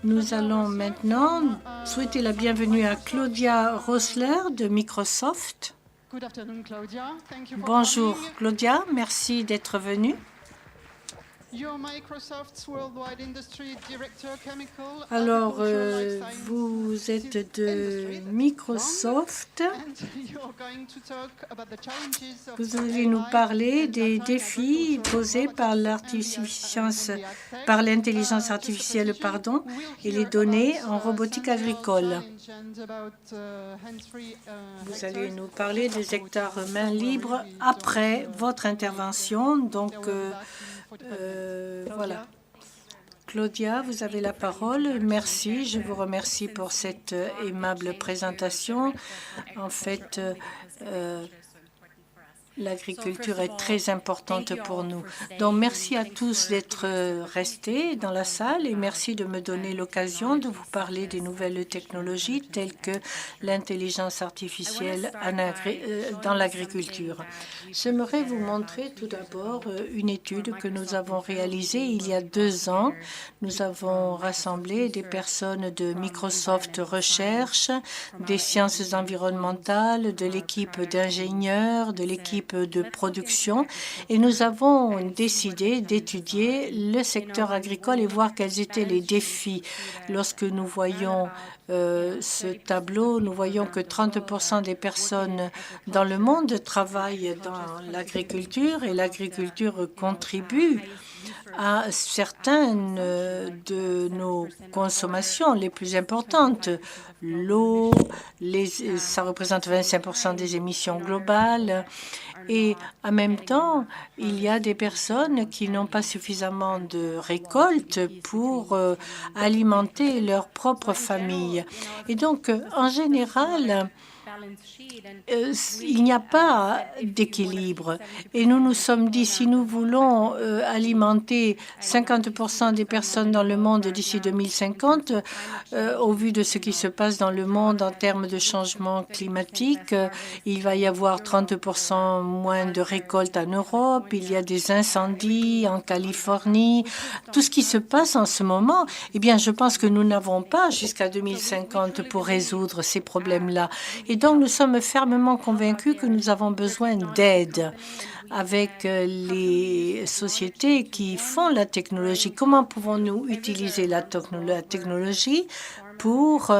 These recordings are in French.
Nous allons maintenant souhaiter la bienvenue à Claudia Rossler de Microsoft. Bonjour Claudia, merci d'être venue. Alors, vous êtes de Microsoft. Vous allez nous parler des défis posés par l'intelligence artificielle, et les données en robotique agricole. Vous allez nous parler des hectares main libre après votre intervention. Donc, voilà. Claudia, vous avez la parole. Merci. Je vous remercie pour cette aimable présentation. En fait, l'agriculture est très importante pour nous. Donc, merci à tous d'être restés dans la salle et merci de me donner l'occasion de vous parler des nouvelles technologies telles que l'intelligence artificielle dans l'agriculture. J'aimerais vous montrer tout d'abord une étude que nous avons réalisée il y a 2 ans. Nous avons rassemblé des personnes de Microsoft Recherche, des sciences environnementales, de l'équipe d'ingénieurs, de l'équipe de production et nous avons décidé d'étudier le secteur agricole et voir quels étaient les défis. Lorsque nous voyons ce tableau, nous voyons que 30% des personnes dans le monde travaillent dans l'agriculture et l'agriculture contribue à certaines de nos consommations les plus importantes. L'eau, ça représente 25% des émissions globales. Et en même temps, il y a des personnes qui n'ont pas suffisamment de récoltes pour alimenter leur propre famille. Et donc, en général, il n'y a pas d'équilibre. Et nous nous sommes dit, si nous voulons alimenter 50% des personnes dans le monde d'ici 2050, au vu de ce qui se passe dans le monde en termes de changement climatique, il va y avoir 30% moins de récoltes en Europe, il y a des incendies en Californie. Tout ce qui se passe en ce moment, eh bien, je pense que nous n'avons pas jusqu'à 2050 pour résoudre ces problèmes-là. Et donc, nous sommes fermement convaincus que nous avons besoin d'aide avec les sociétés qui font la technologie. Comment pouvons-nous utiliser la technologie pour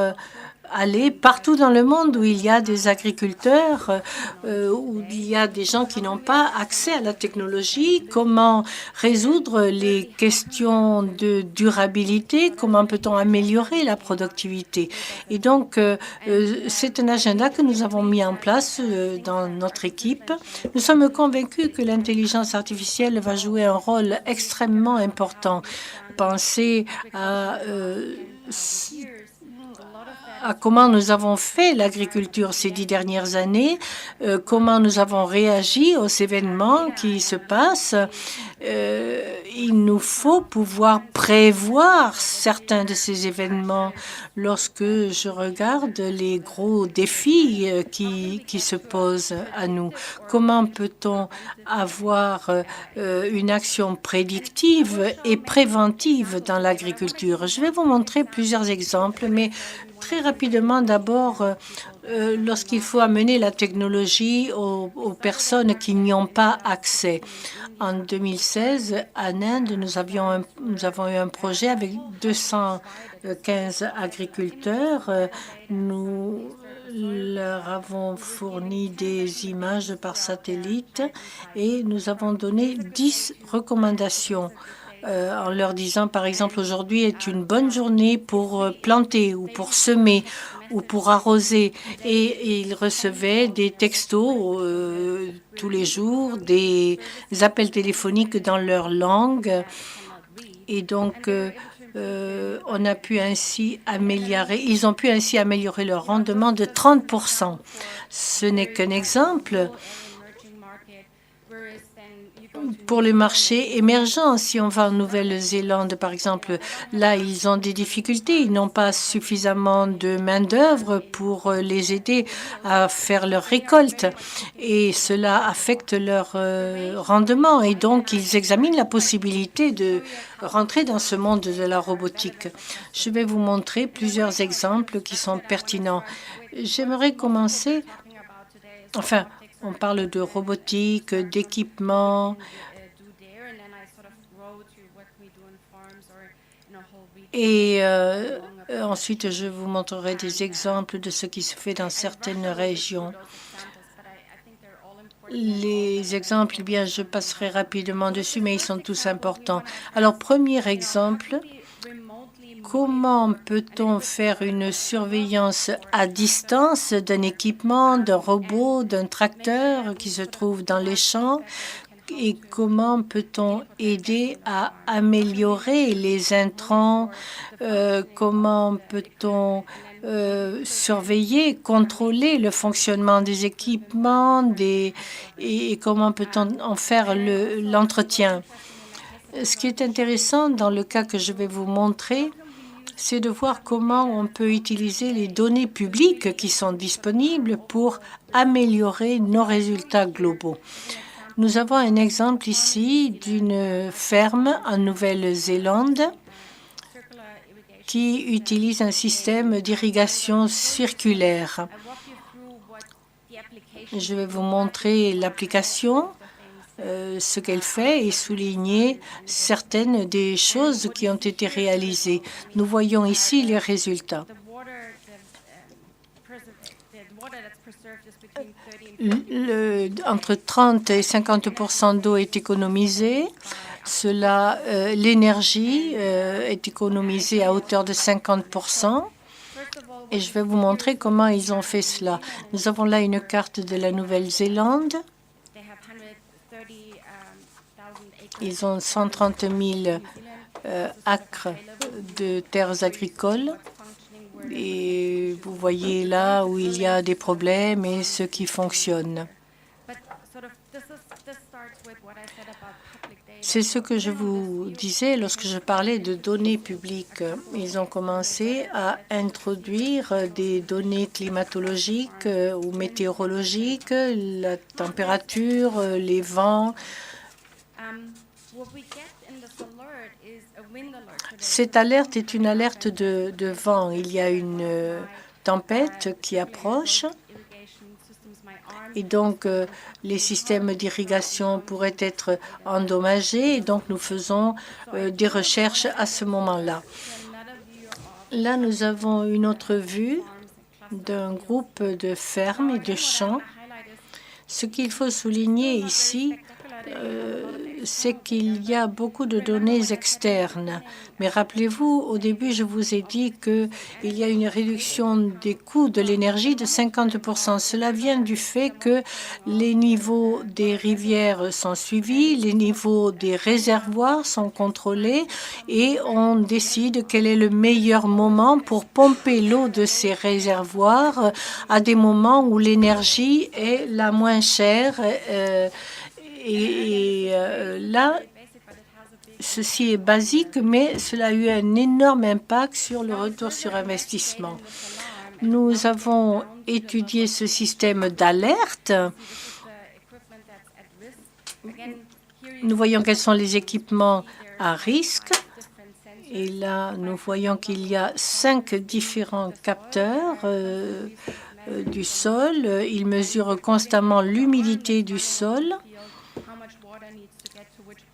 aller partout dans le monde où il y a des agriculteurs, où il y a des gens qui n'ont pas accès à la technologie, comment résoudre les questions de durabilité, comment peut-on améliorer la productivité. Et donc, c'est un agenda que nous avons mis en place dans notre équipe. Nous sommes convaincus que l'intelligence artificielle va jouer un rôle extrêmement important. Pensez à comment nous avons fait l'agriculture ces 10 dernières années, comment nous avons réagi aux événements qui se passent. Il nous faut pouvoir prévoir certains de ces événements. Lorsque je regarde les gros défis qui se posent à nous, comment peut-on avoir une action prédictive et préventive dans l'agriculture? Je vais vous montrer plusieurs exemples, mais très rapidement, d'abord, lorsqu'il faut amener la technologie aux personnes qui n'y ont pas accès. En 2016, en Inde, nous avons eu un projet avec 215 agriculteurs. Nous leur avons fourni des images par satellite et nous avons donné 10 recommandations. En leur disant, par exemple, aujourd'hui est une bonne journée pour planter ou pour semer ou pour arroser. Et ils recevaient des textos tous les jours, des appels téléphoniques dans leur langue. Et donc, on a pu ainsi ils ont pu ainsi améliorer leur rendement de 30%. Ce n'est qu'un exemple. pour les marchés émergents. Si on va en Nouvelle-Zélande, par exemple, là, ils ont des difficultés. Ils n'ont pas suffisamment de main-d'œuvre pour les aider à faire leur récolte. Et cela affecte leur rendement. Et donc, ils examinent la possibilité de rentrer dans ce monde de la robotique. Je vais vous montrer plusieurs exemples qui sont pertinents. J'aimerais commencer, enfin, on parle de robotique, d'équipement. Et ensuite, je vous montrerai des exemples de ce qui se fait dans certaines régions. Les exemples, eh bien, je passerai rapidement dessus, mais ils sont tous importants. Alors, premier exemple, comment peut-on faire une surveillance à distance d'un équipement, d'un robot, d'un tracteur qui se trouve dans les champs? Et comment peut-on aider à améliorer les intrants? Comment peut-on surveiller, contrôler le fonctionnement des équipements et comment peut-on en faire l'entretien? Ce qui est intéressant dans le cas que je vais vous montrer, c'est de voir comment on peut utiliser les données publiques qui sont disponibles pour améliorer nos résultats globaux. Nous avons un exemple ici d'une ferme en Nouvelle-Zélande qui utilise un système d'irrigation circulaire. Je vais vous montrer l'application, ce qu'elle fait et souligner certaines des choses qui ont été réalisées. Nous voyons ici les résultats. Entre 30 et 50 % d'eau est économisée. L'énergie est économisée à hauteur de 50 %. Et je vais vous montrer comment ils ont fait cela. Nous avons là une carte de la Nouvelle-Zélande. Ils ont 130 000 acres de terres agricoles. Et vous voyez là où il y a des problèmes et ce qui fonctionne. C'est ce que je vous disais lorsque je parlais de données publiques. Ils ont commencé à introduire des données climatologiques ou météorologiques, la température, les vents. Cette alerte est une alerte de vent. Il y a une tempête qui approche et donc les systèmes d'irrigation pourraient être endommagés. Et donc nous faisons des recherches à ce moment-là. Là, nous avons une autre vue d'un groupe de fermes et de champs. Ce qu'il faut souligner ici, c'est qu'il y a beaucoup de données externes. Mais rappelez-vous, au début, je vous ai dit qu'il y a une réduction des coûts de l'énergie de 50 %. Cela vient du fait que les niveaux des rivières sont suivis, les niveaux des réservoirs sont contrôlés et on décide quel est le meilleur moment pour pomper l'eau de ces réservoirs à des moments où l'énergie est la moins chère. Là, ceci est basique, mais cela a eu un énorme impact sur le retour sur investissement. Nous avons étudié ce système d'alerte. Nous voyons quels sont les équipements à risque. Et là, nous voyons qu'il y a 5 différents capteurs du sol. Ils mesurent constamment l'humidité du sol.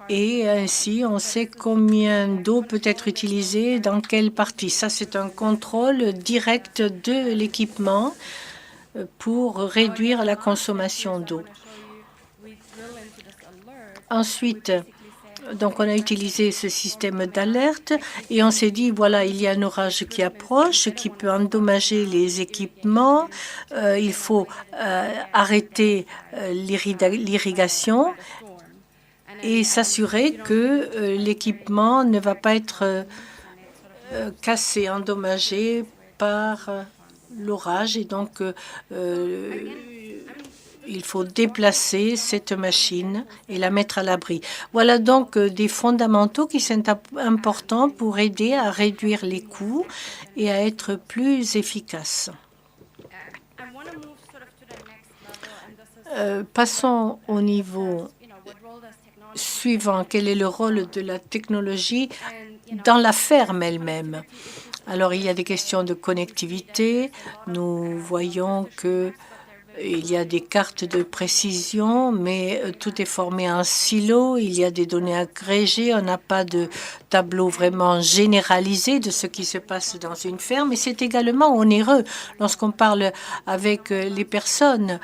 Et ainsi, on sait combien d'eau peut être utilisée dans quelle partie. Ça, c'est un contrôle direct de l'équipement pour réduire la consommation d'eau. Ensuite, donc, on a utilisé ce système d'alerte et on s'est dit, voilà, il y a un orage qui approche, qui peut endommager les équipements. Il faut arrêter l'irrigation et s'assurer que l'équipement ne va pas être cassé, endommagé par l'orage. Et donc, il faut déplacer cette machine et la mettre à l'abri. Voilà donc des fondamentaux qui sont importants pour aider à réduire les coûts et à être plus efficace. Passons au niveau suivant. Quel est le rôle de la technologie dans la ferme elle-même? Alors, il y a des questions de connectivité. Nous voyons que il y a des cartes de précision, mais tout est formé en silo. Il y a des données agrégées. On n'a pas de tableau vraiment généralisé de ce qui se passe dans une ferme. Et c'est également onéreux lorsqu'on parle avec les personnes.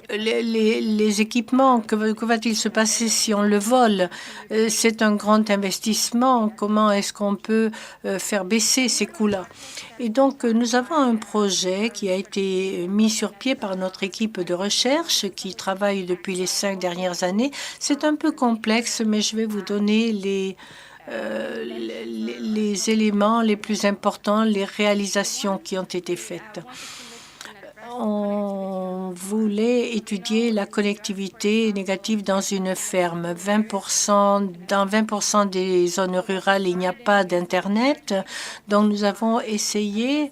Les équipements, que va-t-il se passer si on le vole? C'est un grand investissement. Comment est-ce qu'on peut faire baisser ces coûts-là? Et donc, nous avons un projet qui a été mis sur pied par notre équipe de recherche qui travaille depuis les 5 dernières années. C'est un peu complexe, mais je vais vous donner les éléments les plus importants, les réalisations qui ont été faites. On voulait étudier la connectivité négative dans une ferme. Dans 20% des zones rurales, il n'y a pas d'Internet. Donc, nous avons essayé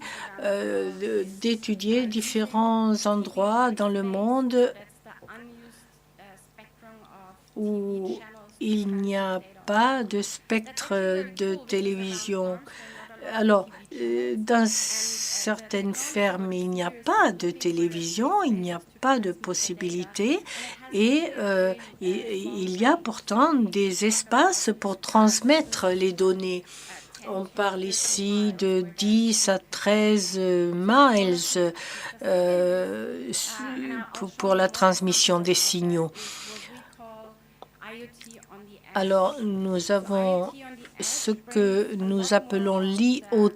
d'étudier différents endroits dans le monde où il n'y a pas de spectre de télévision. Alors, dans certaines fermes, il n'y a pas de télévision, il n'y a pas de possibilité et il y a pourtant des espaces pour transmettre les données. On parle ici de 10 à 13 miles pour la transmission des signaux. Alors, nous avons ce que nous appelons l'IoT,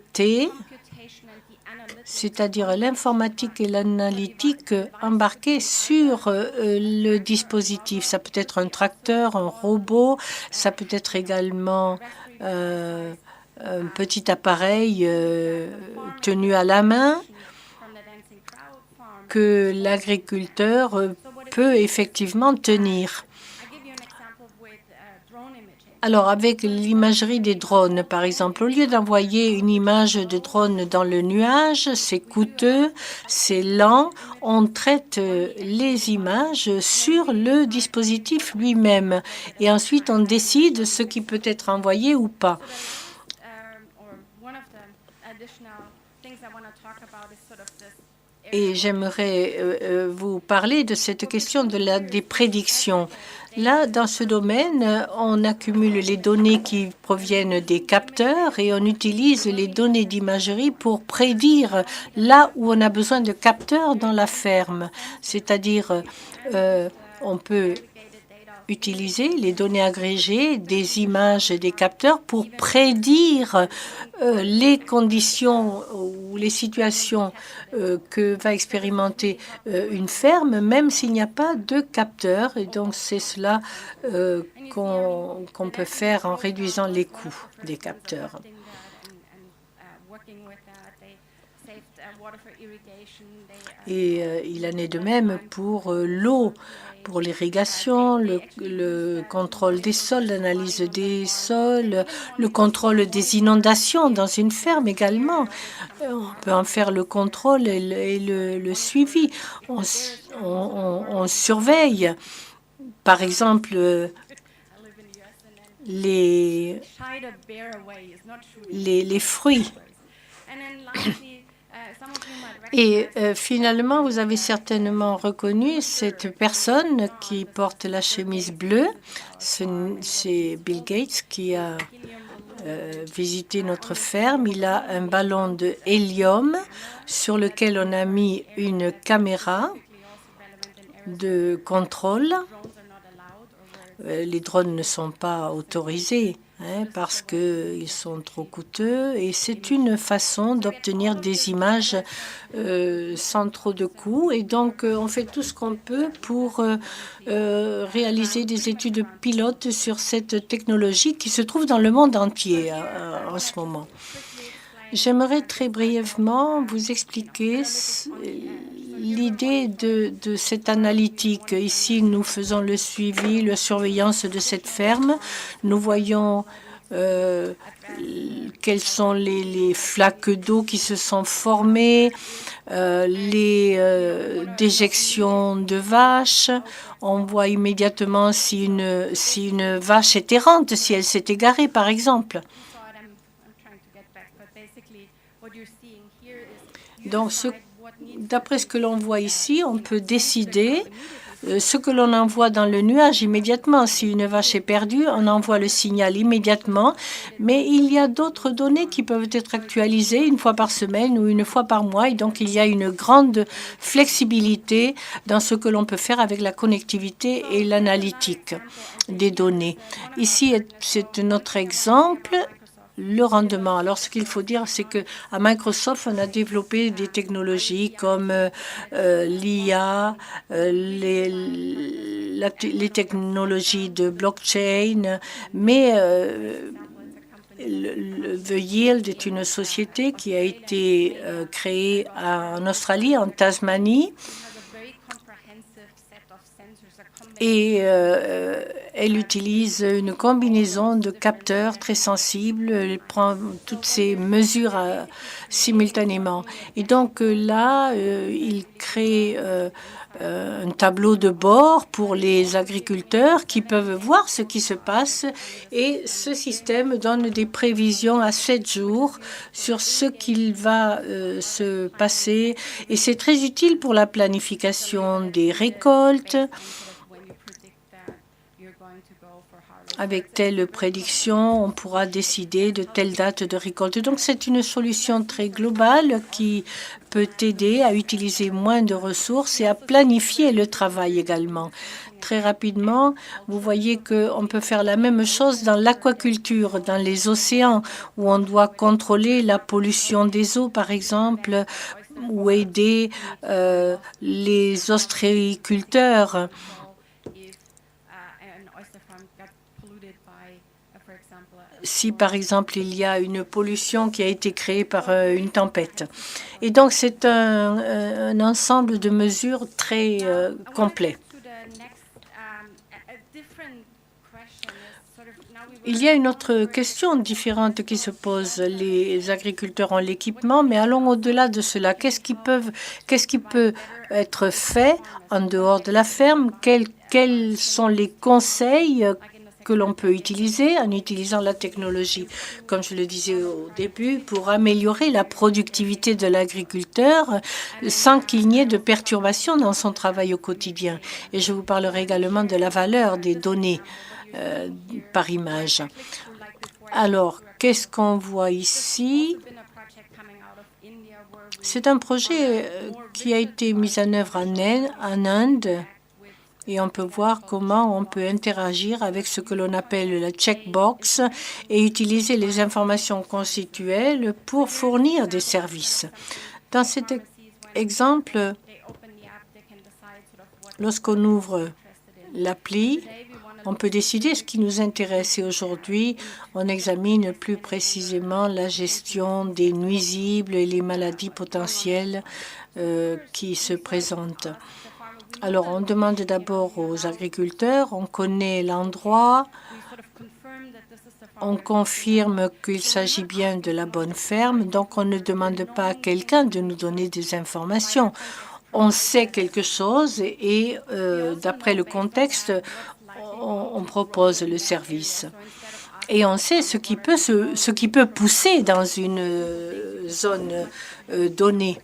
c'est-à-dire l'informatique et l'analytique embarquées sur le dispositif. Ça peut être un tracteur, un robot, ça peut être également un petit appareil tenu à la main que l'agriculteur peut effectivement tenir. Alors, avec l'imagerie des drones, par exemple, au lieu d'envoyer une image de drone dans le nuage, c'est coûteux, c'est lent, on traite les images sur le dispositif lui-même et ensuite on décide ce qui peut être envoyé ou pas. Et j'aimerais vous parler de cette question des prédictions. Là, dans ce domaine, on accumule les données qui proviennent des capteurs et on utilise les données d'imagerie pour prédire là où on a besoin de capteurs dans la ferme. C'est-à-dire, on peut utiliser les données agrégées des images des capteurs pour prédire les conditions ou les situations que va expérimenter une ferme, même s'il n'y a pas de capteurs. Et donc, c'est cela qu'on peut faire en réduisant les coûts des capteurs. Et il en est de même pour l'eau, pour l'irrigation, le contrôle des sols, l'analyse des sols, le contrôle des inondations dans une ferme également. On peut en faire le contrôle et le suivi. On surveille, par exemple, les fruits. Et finalement, vous avez certainement reconnu cette personne qui porte la chemise bleue. C'est Bill Gates qui a visité notre ferme. Il a un ballon de hélium sur lequel on a mis une caméra de contrôle. Les drones ne sont pas autorisés parce qu'ils sont trop coûteux et c'est une façon d'obtenir des images sans trop de coûts. Et donc, on fait tout ce qu'on peut pour réaliser des études pilotes sur cette technologie qui se trouve dans le monde entier en ce moment. J'aimerais très brièvement vous expliquer l'idée de cette analytique. Ici, nous faisons le suivi, la surveillance de cette ferme. Nous voyons quelles sont les flaques d'eau qui se sont formées, les déjections de vaches. On voit immédiatement si une vache est errante, si elle s'est égarée, par exemple. Donc, d'après ce que l'on voit ici, on peut décider ce que l'on envoie dans le nuage immédiatement. Si une vache est perdue, on envoie le signal immédiatement. Mais il y a d'autres données qui peuvent être actualisées une fois par semaine ou une fois par mois. Et donc, il y a une grande flexibilité dans ce que l'on peut faire avec la connectivité et l'analytique des données. Ici, c'est notre exemple. Le rendement. Alors, ce qu'il faut dire, c'est que à Microsoft, on a développé des technologies comme l'IA, les technologies de blockchain, mais The Yield est une société qui a été créée en Australie, en Tasmanie, et elle utilise une combinaison de capteurs très sensibles. Elle prend toutes ces mesures simultanément. Et donc là, il crée un tableau de bord pour les agriculteurs qui peuvent voir ce qui se passe. Et ce système donne des prévisions à 7 jours sur ce qu'il va se passer. Et c'est très utile pour la planification des récoltes. Avec telle prédiction, on pourra décider de telle date de récolte. Donc, c'est une solution très globale qui peut aider à utiliser moins de ressources et à planifier le travail également. Très rapidement, vous voyez qu'on peut faire la même chose dans l'aquaculture, dans les océans, où on doit contrôler la pollution des eaux, par exemple, ou aider les ostréiculteurs. Si, par exemple, il y a une pollution qui a été créée par une tempête. Et donc, c'est un ensemble de mesures très complet. Il y a une autre question différente qui se pose. Les agriculteurs ont l'équipement, mais allons au-delà de cela. Qu'est-ce qui peut être fait en dehors de la ferme? Quels sont les conseils que l'on peut utiliser en utilisant la technologie, comme je le disais au début, pour améliorer la productivité de l'agriculteur sans qu'il n'y ait de perturbations dans son travail au quotidien. Et je vous parlerai également de la valeur des données par image. Alors, qu'est-ce qu'on voit ici? C'est un projet qui a été mis en œuvre en Inde. Et on peut voir comment on peut interagir avec ce que l'on appelle la checkbox et utiliser les informations constituelles pour fournir des services. Dans cet exemple, lorsqu'on ouvre l'appli, on peut décider ce qui nous intéresse. Et aujourd'hui, on examine plus précisément la gestion des nuisibles et les maladies potentielles qui se présentent. Alors, on demande d'abord aux agriculteurs, on connaît l'endroit, on confirme qu'il s'agit bien de la bonne ferme, donc on ne demande pas à quelqu'un de nous donner des informations. On sait quelque chose et d'après le contexte, on propose le service. Et on sait ce qui peut pousser dans une zone donnée.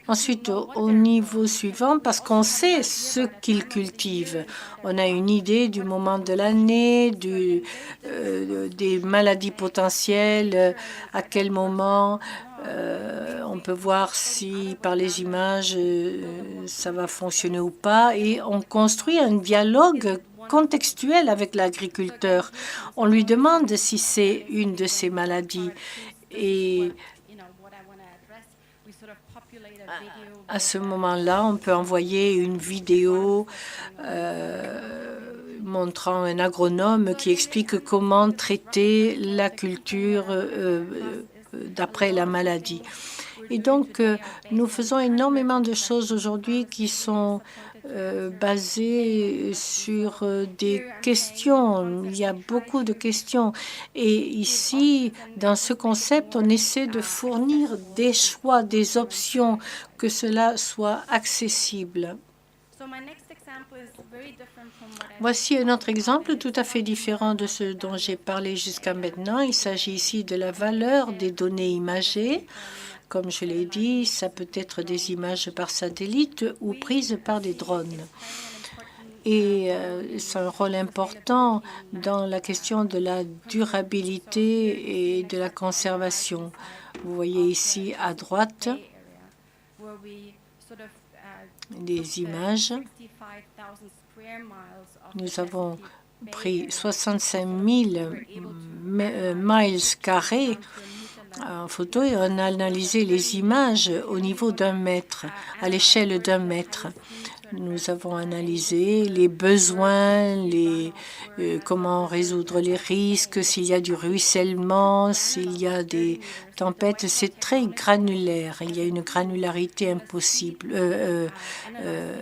Ensuite, au niveau suivant, parce qu'on sait ce qu'ils cultivent, on a une idée du moment de l'année, des maladies potentielles, à quel moment. On peut voir si par les images ça va fonctionner ou pas. Et on construit un dialogue contextuel avec l'agriculteur. On lui demande si c'est une de ces maladies. Et à ce moment-là, on peut envoyer une vidéo montrant un agronome qui explique comment traiter la culture d'après la maladie. Et donc, nous faisons énormément de choses aujourd'hui qui sont basées sur des questions. Il y a beaucoup de questions. Et ici, dans ce concept, on essaie de fournir des choix, des options, que cela soit accessible. Voici un autre exemple tout à fait différent de ce dont j'ai parlé jusqu'à maintenant. Il s'agit ici de la valeur des données imagées. Comme je l'ai dit, ça peut être des images par satellite ou prises par des drones. Et c'est un rôle important dans la question de la durabilité et de la conservation. Vous voyez ici à droite des images. Nous avons pris 65 000 miles carrés en photo et on a analysé les images au niveau d'1 mètre, à l'échelle d'1 mètre. Nous avons analysé les besoins, comment résoudre les risques, s'il y a du ruissellement, s'il y a des tempêtes. C'est très granulaire. Il y a une granularité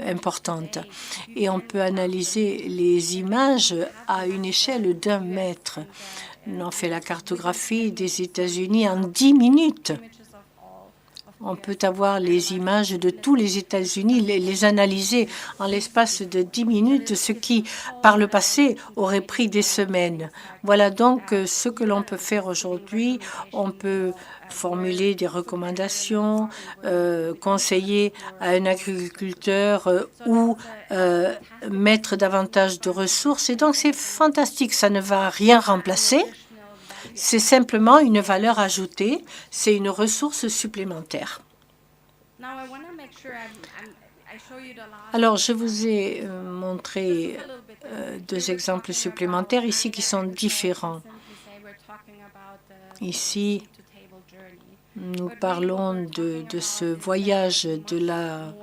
importante. Et on peut analyser les images à une échelle d'1 mètre. On fait la cartographie des États-Unis en 10 minutes. On peut avoir les images de tous les États-Unis, les analyser en l'espace de 10 minutes, ce qui, par le passé, aurait pris des semaines. Voilà donc ce que l'on peut faire aujourd'hui. On peut formuler des recommandations, conseiller à un agriculteur ou mettre davantage de ressources. Et donc, c'est fantastique. Ça ne va rien remplacer. C'est simplement une valeur ajoutée, c'est une ressource supplémentaire. Alors, je vous ai montré 2 exemples supplémentaires ici qui sont différents. Ici, nous parlons de ce voyage de la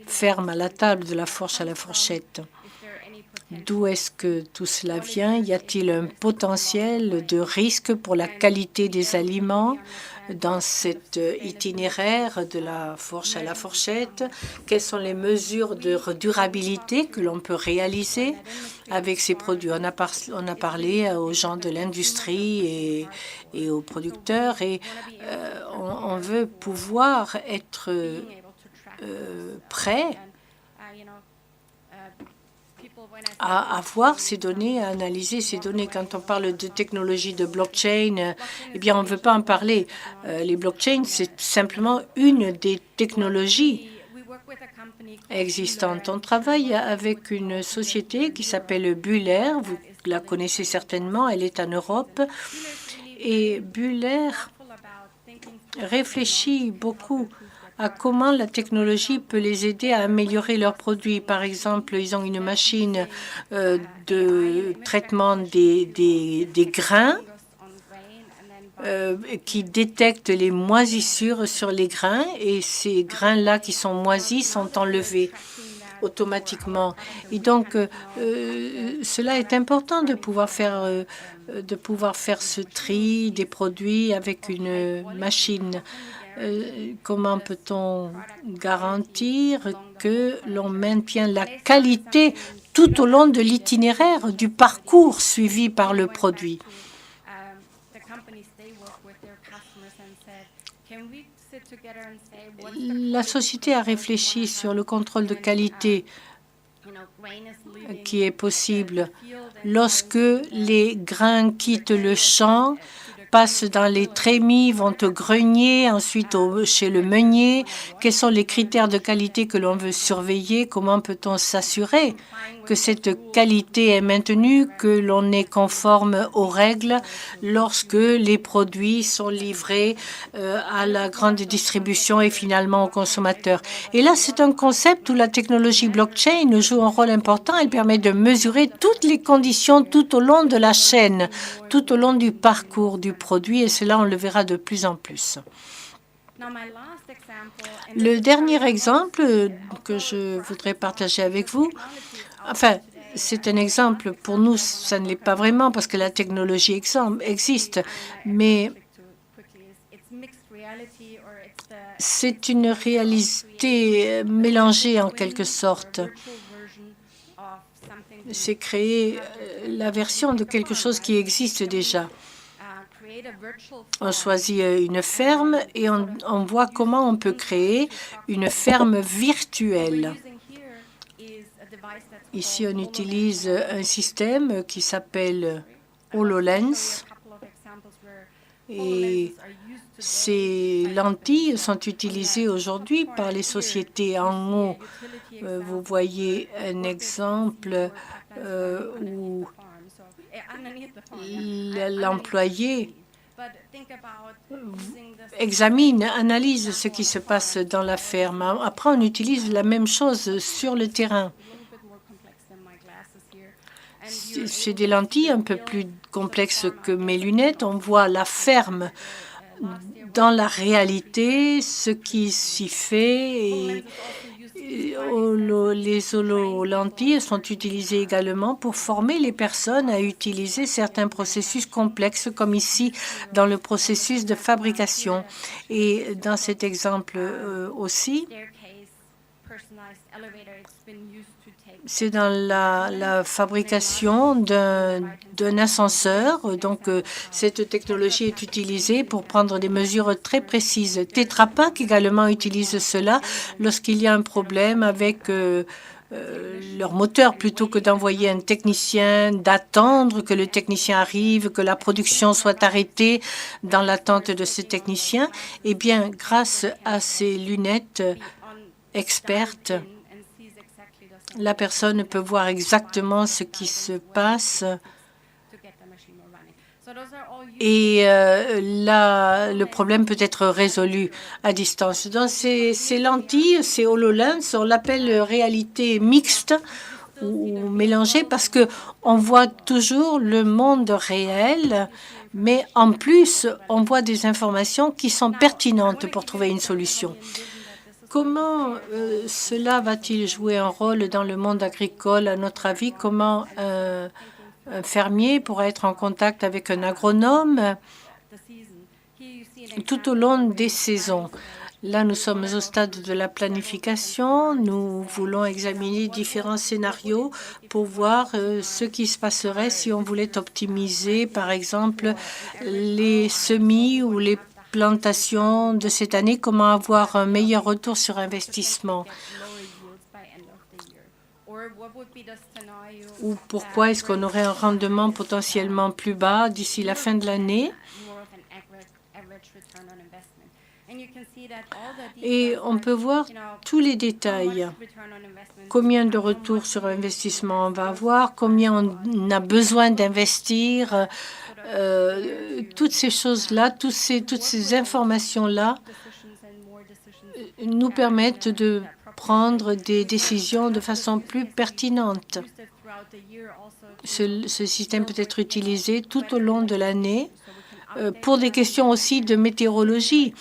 ferme à la table, de la fourche à la fourchette. D'où est-ce que tout cela vient? Y a-t-il un potentiel de risque pour la qualité des aliments dans cet itinéraire de la fourche à la fourchette? Quelles sont les mesures de durabilité que l'on peut réaliser avec ces produits? On a parlé aux gens de l'industrie et aux producteurs et on veut pouvoir être prêt à avoir ces données, à analyser ces données. Quand on parle de technologie de blockchain, eh bien, on ne veut pas en parler. Les blockchains, c'est simplement une des technologies existantes. On travaille avec une société qui s'appelle Buller. Vous la connaissez certainement. Elle est en Europe. Et Buller réfléchit beaucoup à comment la technologie peut les aider à améliorer leurs produits. Par exemple, ils ont une machine de traitement des grains qui détecte les moisissures sur les grains et ces grains-là qui sont moisis sont enlevés automatiquement. Et donc, cela est important de pouvoir faire ce tri des produits avec une machine. Comment peut-on garantir que l'on maintient la qualité tout au long de l'itinéraire du parcours suivi par le produit? La société a réfléchi sur le contrôle de qualité qui est possible lorsque les grains quittent le champ, passent dans les trémies, vont au grenier, ensuite chez le meunier. Quels sont les critères de qualité que l'on veut surveiller? Comment peut-on s'assurer que cette qualité est maintenue, que l'on est conforme aux règles lorsque les produits sont livrés à la grande distribution et finalement aux consommateurs? Et là, c'est un concept où la technologie blockchain joue un rôle important. Elle permet de mesurer toutes les conditions tout au long de la chaîne, tout au long du parcours du produit, et cela, on le verra de plus en plus. Le dernier exemple que je voudrais partager avec vous, enfin, c'est un exemple. Pour nous, ça ne l'est pas vraiment parce que la technologie existe, mais c'est une réalité mélangée en quelque sorte. C'est créer la version de quelque chose qui existe déjà. On choisit une ferme et on voit comment on peut créer une ferme virtuelle. Ici, on utilise un système qui s'appelle HoloLens et ces lentilles sont utilisées aujourd'hui par les sociétés. En haut, vous voyez un exemple où l'employé examine, analyse ce qui se passe dans la ferme. Après, on utilise la même chose sur le terrain. C'est des lentilles un peu plus complexes que mes lunettes. On voit la ferme dans la réalité, ce qui s'y fait. Et les hololentilles sont utilisées également pour former les personnes à utiliser certains processus complexes, comme ici dans le processus de fabrication. Et dans cet exemple aussi, c'est dans la fabrication d'un ascenseur. Donc, cette technologie est utilisée pour prendre des mesures très précises. Tetra Pak également utilise cela lorsqu'il y a un problème avec leur moteur, plutôt que d'envoyer un technicien, d'attendre que le technicien arrive, que la production soit arrêtée dans l'attente de ce technicien. Eh bien, grâce à ces lunettes expertes, la personne peut voir exactement ce qui se passe et là, le problème peut être résolu à distance. Dans ces lentilles, ces HoloLens, on l'appelle réalité mixte ou mélangée parce que on voit toujours le monde réel, mais en plus, on voit des informations qui sont pertinentes pour trouver une solution. Comment cela va-t-il jouer un rôle dans le monde agricole, à notre avis? Comment un fermier pourra être en contact avec un agronome tout au long des saisons? Là, nous sommes au stade de la planification. Nous voulons examiner différents scénarios pour voir ce qui se passerait si on voulait optimiser, par exemple, les semis ou les plantation de cette année, comment avoir un meilleur retour sur investissement? Ou pourquoi est-ce qu'on aurait un rendement potentiellement plus bas d'ici la fin de l'année? Et on peut voir tous les détails. Combien de retours sur investissement on va avoir, combien on a besoin d'investir, toutes ces choses-là, toutes ces informations-là nous permettent de prendre des décisions de façon plus pertinente. Ce système peut être utilisé tout au long de l'année pour des questions aussi de météorologie.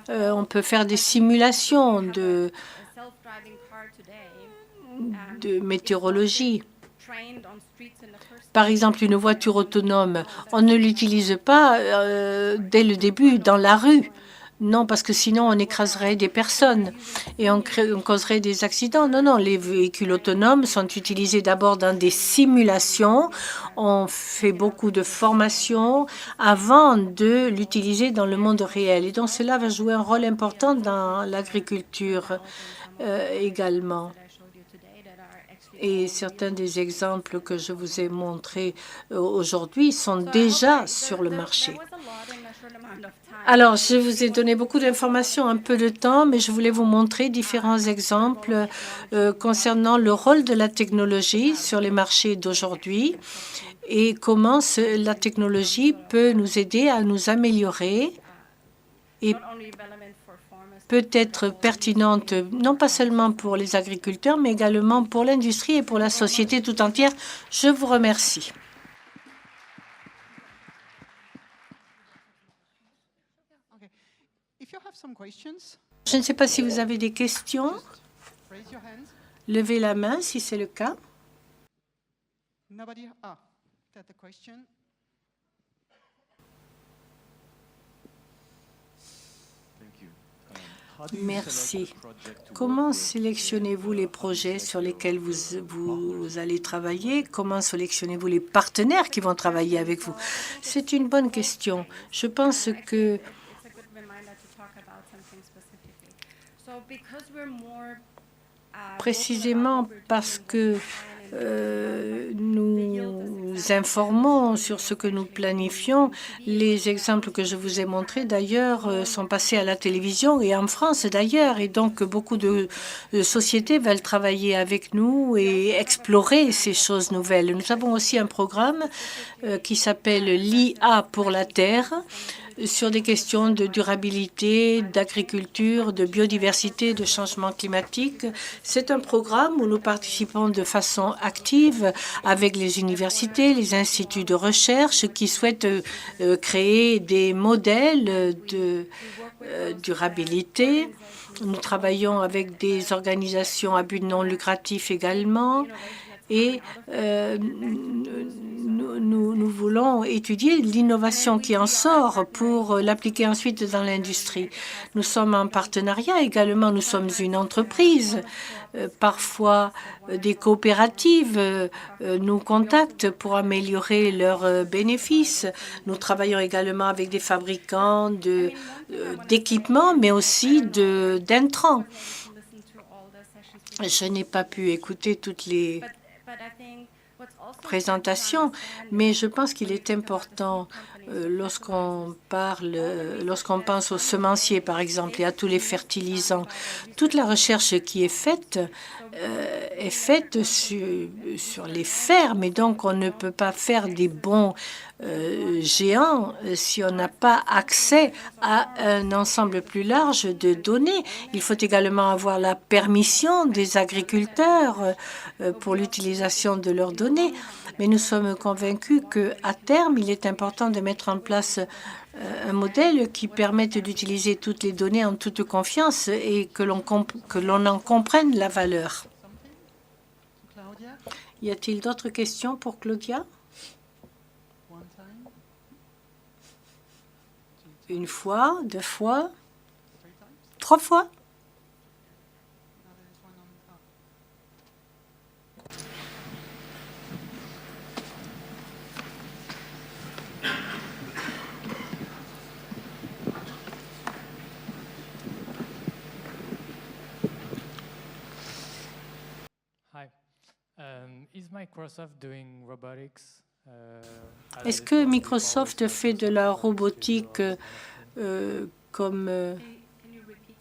On peut faire des simulations de météorologie. Par exemple, une voiture autonome, on ne l'utilise pas dès le début dans la rue. Non, parce que sinon on écraserait des personnes et on causerait des accidents. Non, non, les véhicules autonomes sont utilisés d'abord dans des simulations. On fait beaucoup de formation avant de l'utiliser dans le monde réel. Et donc cela va jouer un rôle important dans l'agriculture également. Et certains des exemples que je vous ai montrés aujourd'hui sont déjà sur le marché. Alors, je vous ai donné beaucoup d'informations, un peu de temps, mais je voulais vous montrer différents exemples concernant le rôle de la technologie sur les marchés d'aujourd'hui et comment la technologie peut nous aider à nous améliorer et peut être pertinente non pas seulement pour les agriculteurs, mais également pour l'industrie et pour la société tout entière. Je vous remercie. Je ne sais pas si vous avez des questions. Levez la main si c'est le cas. Nobody? Ah, that's the question. Merci. Comment sélectionnez-vous les projets sur lesquels vous allez travailler? Comment sélectionnez-vous les partenaires qui vont travailler avec vous? C'est une bonne question. Je pense que précisément parce que nous informons sur ce que nous planifions. Les exemples que je vous ai montrés, d'ailleurs, sont passés à la télévision et en France, d'ailleurs. Et donc, beaucoup de sociétés veulent travailler avec nous et explorer ces choses nouvelles. Nous avons aussi un programme qui s'appelle l'IA pour la Terre, sur des questions de durabilité, d'agriculture, de biodiversité, de changement climatique. C'est un programme où nous participons de façon active avec les universités, les instituts de recherche qui souhaitent créer des modèles de durabilité. Nous travaillons avec des organisations à but non lucratif également. Et nous voulons étudier l'innovation qui en sort pour l'appliquer ensuite dans l'industrie. Nous sommes en partenariat également, nous sommes une entreprise. Parfois, des coopératives nous contactent pour améliorer leurs bénéfices. Nous travaillons également avec des fabricants d'équipements, mais aussi d'intrants. Je n'ai pas pu écouter toutes les présentation, mais je pense qu'il est important lorsqu'on pense aux semenciers, par exemple, et à tous les fertilisants. Toute la recherche qui est faite sur les fermes, et donc on ne peut pas faire des bons géants si on n'a pas accès à un ensemble plus large de données. Il faut également avoir la permission des agriculteurs pour l'utilisation de leurs données. Mais nous sommes convaincus qu'à terme, il est important de mettre en place un modèle qui permette d'utiliser toutes les données en toute confiance et que l'on en comprenne la valeur. Y a-t-il d'autres questions pour Claudia? Une fois, deux fois, trois fois? Est-ce que Microsoft fait de la robotique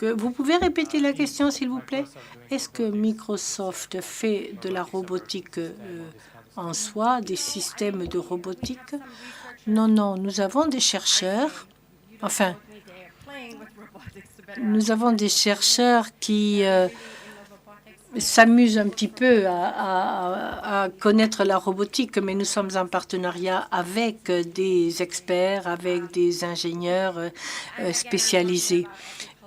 Vous pouvez répéter la question, s'il vous plaît? Est-ce que Microsoft fait de la robotique en soi, des systèmes de robotique? Non, non, nous avons des chercheurs. Enfin, nous avons des chercheurs qui s'amusent un petit peu à connaître la robotique, mais nous sommes en partenariat avec des experts, avec des ingénieurs spécialisés.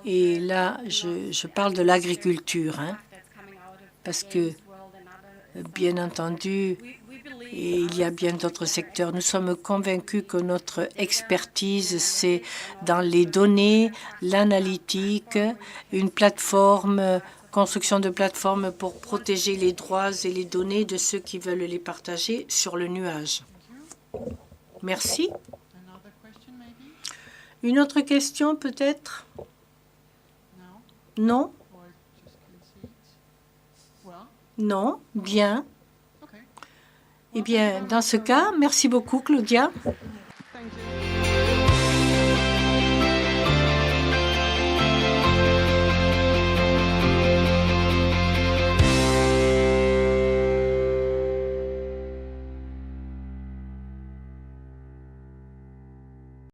Et là, je parle de l'agriculture, parce que, bien entendu, et il y a bien d'autres secteurs. Nous sommes convaincus que notre expertise, c'est dans les données, l'analytique, une plateforme, construction de plateformes pour protéger les droits et les données de ceux qui veulent les partager sur le nuage. Merci. Une autre question, peut-être? Non? Non? Bien. Eh bien, dans ce cas, merci beaucoup, Claudia.